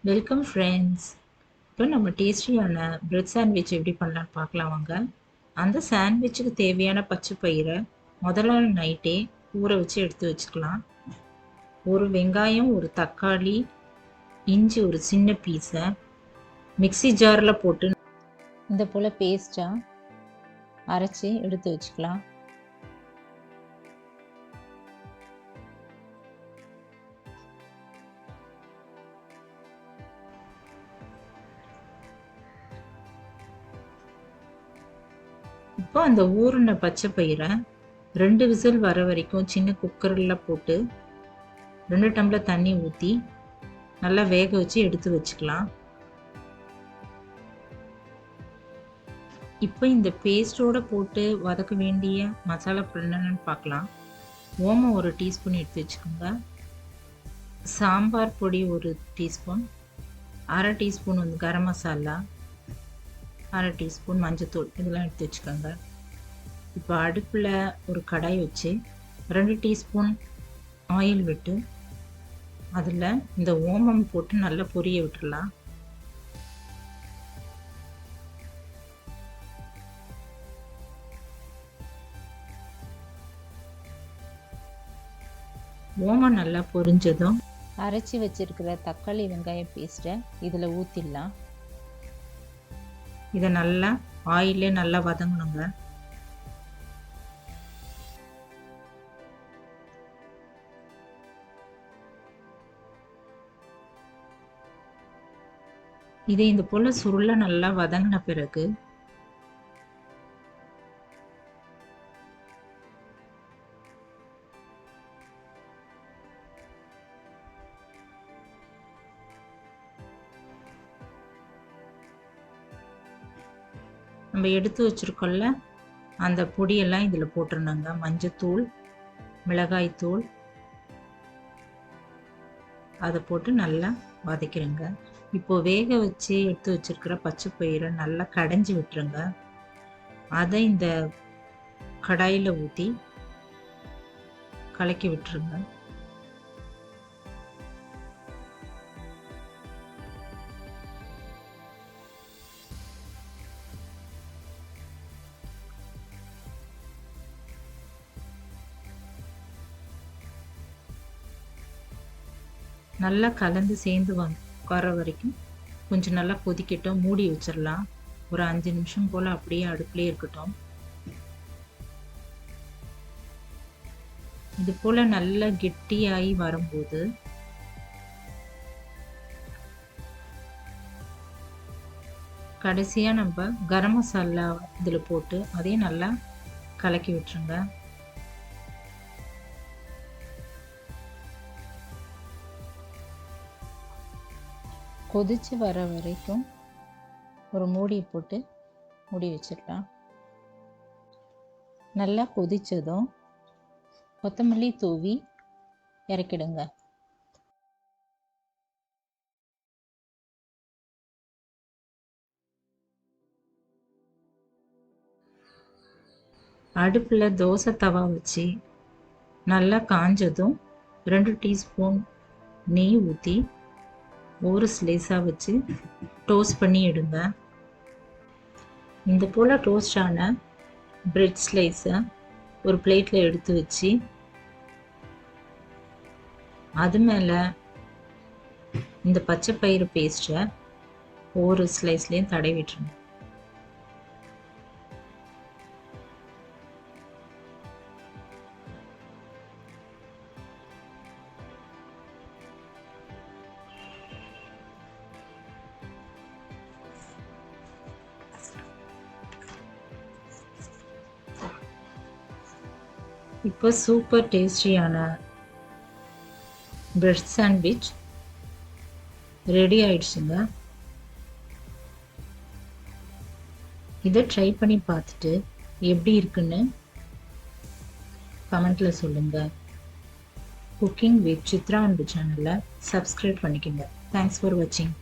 Welcome friends. இப்போ நம்ம டேஸ்டியான பிரெட் சாண்ட்விச் எப்படி பண்ணலான்னு பார்க்கலாம் வாங்க. அந்த சாண்ட்விச்சுக்கு தேவையான பச்சை பயிரை முதல்ல நைட்டே ஊற வச்சு எடுத்து வச்சுக்கலாம். ஒரு வெங்காயம், ஒரு தக்காளி, இஞ்சி ஒரு சின்ன பீஸை மிக்ஸி ஜாரில் போட்டு இந்த போல் பேஸ்ட்டாக அரைச்சி எடுத்து வச்சுக்கலாம். இப்போ அந்த ஊறின பச்சை பயிரை 2 விசில் வர வரைக்கும் சின்ன குக்கரில் போட்டு 2 டம்ளர் தண்ணி ஊற்றி நல்லா வேக வச்சு எடுத்து வச்சுக்கலாம். இப்போ இந்த பேஸ்டோடு போட்டு வதக்க வேண்டிய மசாலா என்னென்னு பார்க்கலாம். ஓமம் 1 டீஸ்பூன் எடுத்து வச்சுக்கோங்க. சாம்பார் பொடி 1 டீஸ்பூன், 1/2 டீஸ்பூன் வந்து கரம் மசாலா, 1/2 டீஸ்பூன் மஞ்சத்தூள், இதெல்லாம் எடுத்து வச்சுக்கோங்க. இப்போ அடுப்பில் ஒரு கடாய் வச்சு 2 டீஸ்பூன் ஆயில் விட்டு அதில் இந்த ஓமம் போட்டு நல்லா பொரிய விட்டுடலாம். ஓமம் நல்லா பொரிஞ்சதும் அரைச்சி வச்சிருக்கிற தக்காளி வெங்காய பேஸ்ட்டை இதில் ஊற்றிடலாம். இதை நல்லா ஆயிலே நல்லா வதங்கணுங்க. இதை இந்த போல சுருள நல்லா வதங்கின பிறகு நம்ம எடுத்து வச்சிருக்கோம்ல அந்த பொடியெல்லாம் இதில் போட்டுருந்தாங்க. மஞ்சத்தூள், மிளகாய்த்தூள், அதை போட்டு நல்லா வதக்கிடுங்க. இப்போ வேக வச்சு எடுத்து வச்சிருக்கிற பச்சை பயிரை நல்லா கடைஞ்சி விட்டுருங்க. அதை இந்த கடாயில் ஊற்றி கலக்கி விட்டுருங்க. நல்லா கலந்து சேர்ந்து வர வரைக்கும் கொஞ்சம் நல்லா கொதிக்கட்டும். மூடி வச்சிடலாம். ஒரு 5 நிமிஷம் போல் அப்படியே அடுப்புலேயே இருக்கட்டும். இது போல் நல்லா கெட்டியாகி வரும்போது கடைசியாக நம்ம கரம் மசாலா இதில் போட்டு அதையும் நல்லா கலக்கி விட்டுருங்க. கொதிச்சு வர வரைக்கும் ஒரு மூடியை போட்டு மூடி வச்சிடலாம். நல்லா கொதிச்சதும் கொத்தமல்லி தூவி இறக்கிடுங்க. அடுப்பில் தோசை தவா வச்சு நல்லா காஞ்சதும் 2 டீஸ்பூன் நெய் ஊற்றி ஒரு ஸ்லைஸாக வச்சு டோஸ்ட் பண்ணி எடுங்க. இந்த போல் டோஸ்டான பிரெட் ஸ்லைஸை ஒரு பிளேட்டில் எடுத்து வச்சு அது மேலே இந்த பச்சை பயிறு பேஸ்ட்டை ஒரு ஸ்லைஸ்லேயும் தடவிட்டுருங்க. இப்போ சூப்பர் டேஸ்டியான பிரெட் சாண்ட்விச் ரெடி ஆயிடுச்சுங்க. இதை ட்ரை பண்ணி பார்த்துட்டு எப்படி இருக்குன்னு கமெண்ட்டில் சொல்லுங்கள். குக்கிங் வித் சித்ரா அன்பு சேனலை சப்ஸ்கிரைப் பண்ணிக்கோங்க. தேங்க்ஸ் ஃபார் வாட்சிங்.